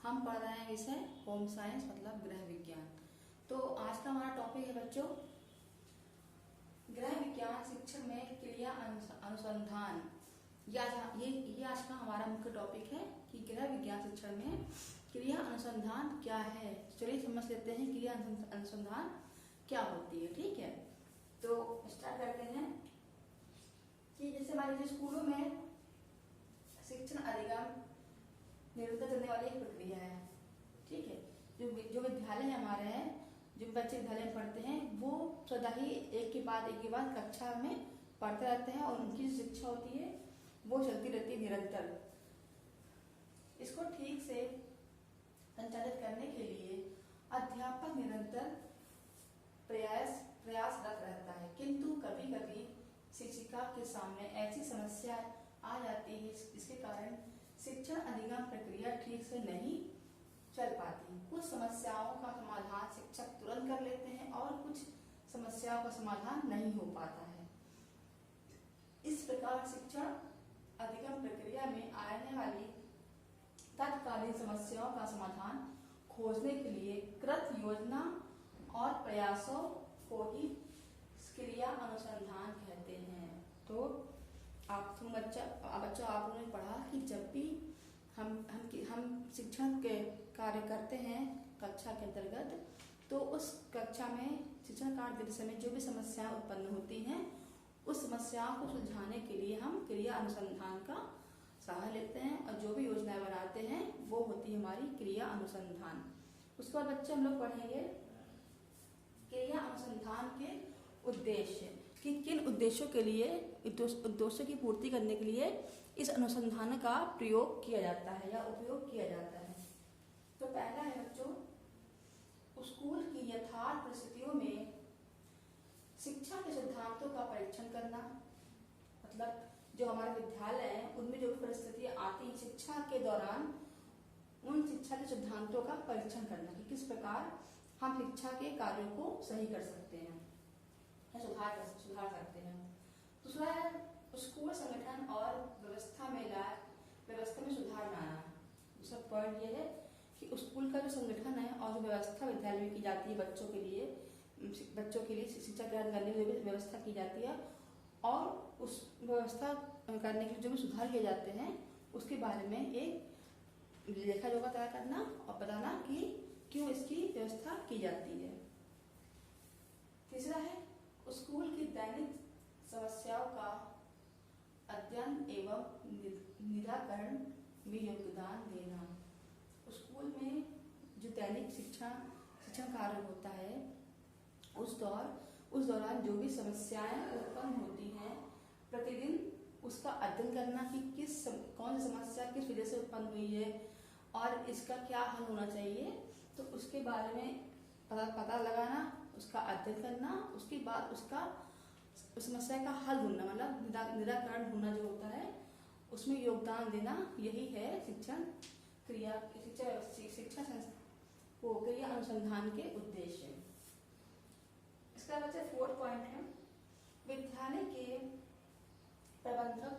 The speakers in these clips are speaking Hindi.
हम पढ़ रहे हैं विषय होम साइंस मतलब गृह विज्ञान। तो आज का हमारा टॉपिक है बच्चों गृह विज्ञान शिक्षण में क्रिया अनुसंधान। ये आज का हमारा मुख्य टॉपिक है कि गृह विज्ञान शिक्षण में क्रिया अनुसंधान क्या है। चलिए समझ लेते हैं क्रिया अनुसंधान क्या होती है। ठीक है, तो स्टार्ट करते हैं कि जैसे हमारे स्कूलों में शिक्षण अधिगम निरंतर चलने वाली एक प्रक्रिया है। ठीक है, जो विद्यालय हमारे हैं, जो बच्चे विद्यालय में पढ़ते हैं वो सदा ही एक के बाद कक्षा में पढ़ते रहते हैं और उनकी शिक्षा होती है वो चलती रहती है निरंतर। इसको ठीक से संचालित करने के लिए अध्यापक निरंतर प्रयासरत रहता है, किंतु कभी कभी शिक्षिका के सामने ऐसी समस्या आ जाती है जिसके कारण शिक्षण अधिगम प्रक्रिया ठीक से नहीं चल पाती। कुछ समस्याओं का समाधान शिक्षक तुरंत कर लेते हैं और कुछ समस्याओं का समाधान नहीं हो पाता है। इस प्रकार शिक्षण अधिगम प्रक्रिया में आने वाली तत्कालीन समस्याओं का समाधान खोजने के लिए कृत योजना और प्रयासों को ही क्रिया अनुसंधान कहते हैं। तो बच्चों आप लोगों ने पढ़ा कि जब भी हम शिक्षण के कार्य करते हैं कक्षा के अंतर्गत, तो उस कक्षा में शिक्षण कार्य के समय जो भी समस्याएं उत्पन्न होती हैं उस समस्याओं को सुलझाने के लिए हम क्रिया अनुसंधान का सहारा लेते हैं और जो भी योजनाएं बनाते हैं वो होती है हमारी क्रिया अनुसंधान। उसके बाद बच्चे हम लोग पढ़ेंगे क्रिया अनुसंधान के उद्देश्य कि किन उद्देश्यों के लिए उद्देश्यों की पूर्ति करने के लिए इस अनुसंधान का प्रयोग किया जाता है या उपयोग किया जाता है। तो पहला है बच्चों स्कूल की यथार्थ परिस्थितियों में शिक्षा के सिद्धांतों का परीक्षण करना। मतलब जो हमारे विद्यालय हैं उनमें जो भी परिस्थितियां आती हैं शिक्षा के दौरान उन शिक्षा के सिद्धांतों का परीक्षण करना कि किस प्रकार हम शिक्षा के कार्यों को सही कर सकते हैं या सुधार सकते हैं। दूसरा है स्कूल संगठन और व्यवस्था में सुधार लाना। दूसरा पॉइंट ये है कि स्कूल का जो संगठन है और जो व्यवस्था विद्यालय में की जाती है बच्चों के लिए शिक्षा ग्रहण करने की व्यवस्था की जाती है और उस व्यवस्था करने के लिए जो भी सुधार किए जाते हैं उसके बारे में एक लेखा जोखा तैयार करना और बताना कि क्यों इसकी व्यवस्था की जाती है। तीसरा है स्कूल की दैनिक समस्याओं का अध्ययन एवं निराकरण में योगदान देना। स्कूल में जो दैनिक शिक्षण कार्य होता है उस दौरान जो भी समस्याएं उत्पन्न होती हैं प्रतिदिन उसका अध्ययन करना कि कौन सी समस्या किस वजह से उत्पन्न हुई है और इसका क्या हल होना चाहिए, तो उसके बारे में पता लगाना, उसका अध्ययन करना, उसके बाद उस समस्या का हल ढूंढना मतलब निराकरण ढूंढना जो होता है उसमें योगदान देना। यही है क्रिया अनुसंधान के उद्देश्य। इसका बच्चे 4th पॉइंट है विद्यालय के प्रबंधक,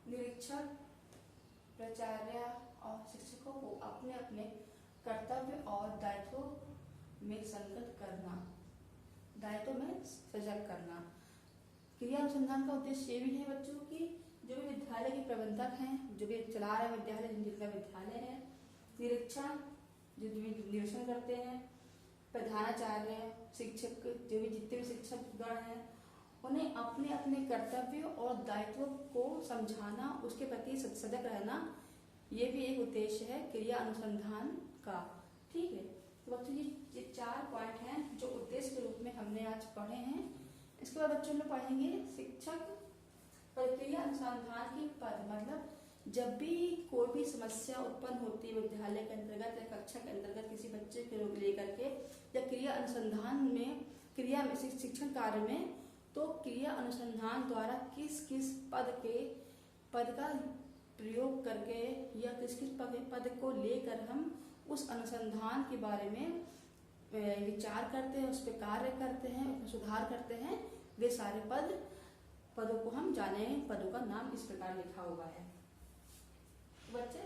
निरीक्षक, प्राचार्य और शिक्षकों को अपने अपने कर्तव्य और दायित्वों में संगत करना। क्रिया अनुसंधान का उद्देश्य ये भी है बच्चों की जो भी विद्यालय के प्रबंधक हैं, जो भी चला रहे विद्यालय, जिनका विद्यालय है, निरीक्षण जो निरीक्षण करते हैं, प्रधानाचार्य, शिक्षक जो भी जितने भी शिक्षक गण हैं उन्हें अपने अपने कर्तव्यों और दायित्वों को समझाना, उसके प्रति सजग रहना, ये भी एक उद्देश्य है क्रिया अनुसंधान का। ठीक है, तो बच्चों ये 4 पॉइंट हैं जो उद्देश्य के रूप में हमने आज पढ़े हैं। इसके बाद बच्चों लोग पढ़ेंगे शिक्षक प्रक्रिया अनुसंधान की पद। मतलब जब भी कोई भी समस्या उत्पन्न होती है विद्यालय के अंतर्गत या कक्षा के अंतर्गत किसी बच्चे के रोग लेकर के या क्रिया अनुसंधान में शिक्षण कार्य में, तो क्रिया अनुसंधान द्वारा किस किस पद का प्रयोग करके या किस किस पद को लेकर हम उस अनुसंधान के बारे में विचार करते हैं, उस पर कार्य करते हैं, उसमें सुधार करते हैं, वे सारे पदों को हम जाने। पदों का नाम इस प्रकार लिखा हुआ है। बच्चे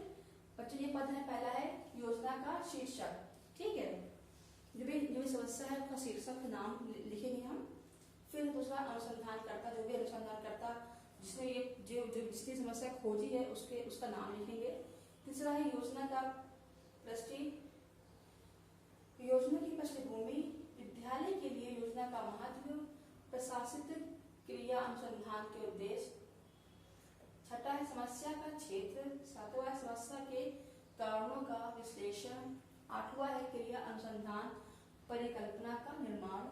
बच्चों ये पद है, पहला है योजना का शीर्षक, ठीक है, जो भी समस्या है उसका शीर्षक नाम लिखेंगे हम। फिर दूसरा अनुसंधानकर्ता, जो भी अनुसंधानकर्ता जिसने ये जो जिसकी समस्या खोजी है उसका नाम लिखेंगे। तीसरा है योजना का पृष्ठी, योजना की पृष्ठभूमि, विद्यालय के लिए योजना का महत्व, प्रशासित क्रिया अनुसंधान के उद्देश्य। छठा है समस्या का क्षेत्र, सातवां है समस्या के कारणों का विश्लेषण, आठवां है क्रिया अनुसंधान परिकल्पना का निर्माण,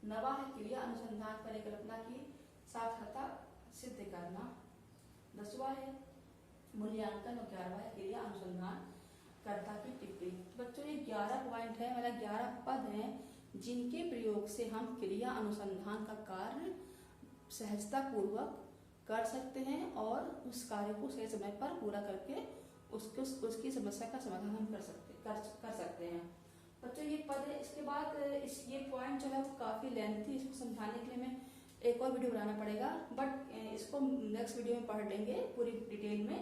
नवा है क्रिया अनुसंधान परिकल्पना की सार्थकता सिद्ध करना, 10वां है मूल्यांकन और 11वां है क्रिया अनुसंधान कर्ता की टिप्पणी। बच्चों ये 11 पॉइंट है, मतलब 11 पद हैं जिनके प्रयोग से हम क्रिया अनुसंधान का कार्य सहजता पूर्वक कर सकते हैं और उस कार्य को सही समय पर पूरा करके उसकी समस्या का समाधान हम कर सकते हैं। बच्चों ये पद है, इसके बाद ये पॉइंट जो है वो काफ़ी लेंथी, इसको समझाने के लिए मैं एक और वीडियो बनाना पड़ेगा, बट इसको नेक्स्ट वीडियो में पढ़ लेंगे पूरी डिटेल में।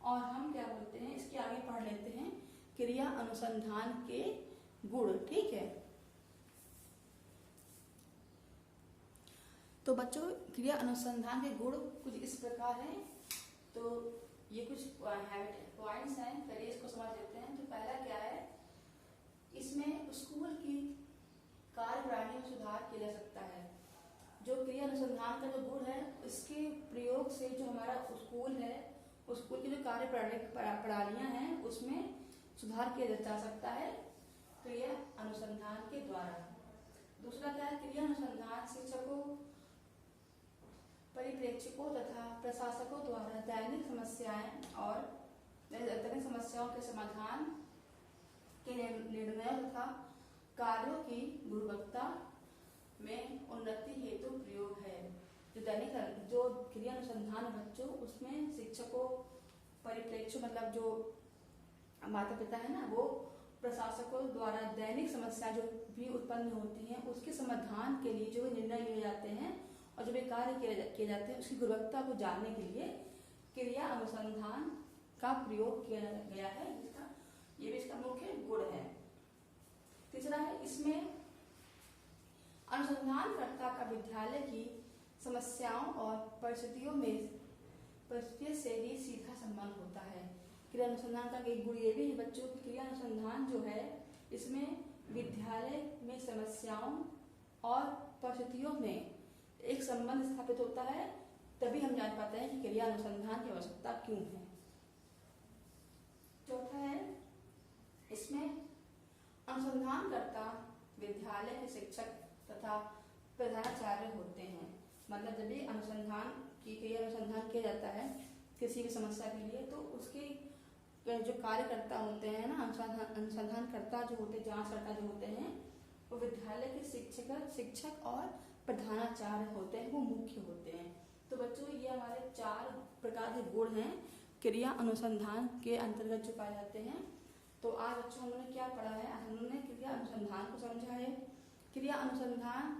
और हम क्या बोलते हैं, इसके आगे पढ़ लेते हैं क्रिया अनुसंधान के गुण, ठीक है। तो बच्चों क्रिया अनुसंधान के गुण कुछ इस प्रकार हैं। तो ये कुछ पॉइंट्स हैं, चलिए इसको समझ लेते हैं। तो पहला क्या है, इसमें स्कूल की कार्यप्रणाली में सुधार किया जा सकता है। जो क्रिया अनुसंधान का जो गुण है, इसके प्रयोग से जो हमारा स्कूल है, उस स्कूल की जो प्रणालियां हैं उसमें सुधार किया जा सकता है क्रिया अनुसंधान के द्वारा। दूसरा क्या है, क्रिया अनुसंधान शिक्षकों, परिप्रेक्षकों तथा प्रशासकों द्वारा दैनिक समस्याओं के समाधान के निर्णय तथा कार्यों की गुणवत्ता में उन्नति हेतु प्रयोग है। जो क्रिया अनुसंधान बच्चों, उसमें शिक्षकों, परिप्रेक्षक मतलब जो माता पिता है ना, वो प्रशासकों द्वारा दैनिक समस्या जो भी उत्पन्न होती हैं उसके समाधान के लिए जो निर्णय लिए जाते हैं और जो भी कार्य किए जाते हैं उसकी गुणवत्ता को जानने के लिए क्रिया अनुसंधान का प्रयोग किया गया है। ये भी इसका मुख्य गुण है। तीसरा है, इसमें अनुसंधानकर्ता का विद्यालय की समस्याओं और परिस्थितियों से ही सीधा संबंध होता है। क्रिया अनुसंधान का एक गुण ये भी है बच्चों की, क्रिया अनुसंधान जो है इसमें विद्यालय में समस्याओं और परिस्थितियों में एक संबंध स्थापित होता है, तभी हम जान पाते हैं कि क्रिया अनुसंधान की आवश्यकता क्यों है। चौथा है, इसमें अनुसंधानकर्ता विद्यालय के शिक्षक तथा प्रधानाचार्य होते हैं। मतलब जब भी अनुसंधान की क्रिया अनुसंधान किया जाता है किसी भी समस्या के लिए, तो उसके जो कार्यकर्ता होते हैं ना, अनुसंधानकर्ता जो होते हैं, जांचकर्ता जो होते हैं, वो विद्यालय के शिक्षक और प्रधानाचार्य होते हैं, वो मुख्य होते हैं। तो बच्चों ये हमारे 4 प्रकार के गुण हैं क्रिया अनुसंधान के अंतर्गत जो पाए जाते हैं। तो आज बच्चों हमने क्या पढ़ा है, हमने क्रिया अनुसंधान को समझा है, क्रिया अनुसंधान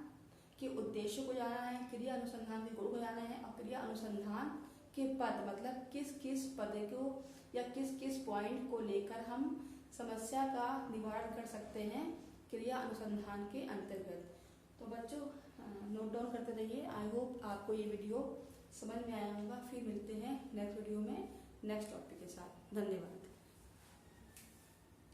के उद्देश्य को जाना है, क्रिया अनुसंधान के गुण को जाना है, और क्रिया अनुसंधान के पद मतलब किस किस पद को या किस किस पॉइंट को लेकर हम समस्या का निवारण कर सकते हैं क्रिया अनुसंधान के अंतर्गत। तो बच्चों नोट डाउन करते रहिए। आई होप आपको ये वीडियो समझ में आया होगा। फिर मिलते हैं नेक्स्ट वीडियो में नेक्स्ट टॉपिक के साथ। धन्यवाद।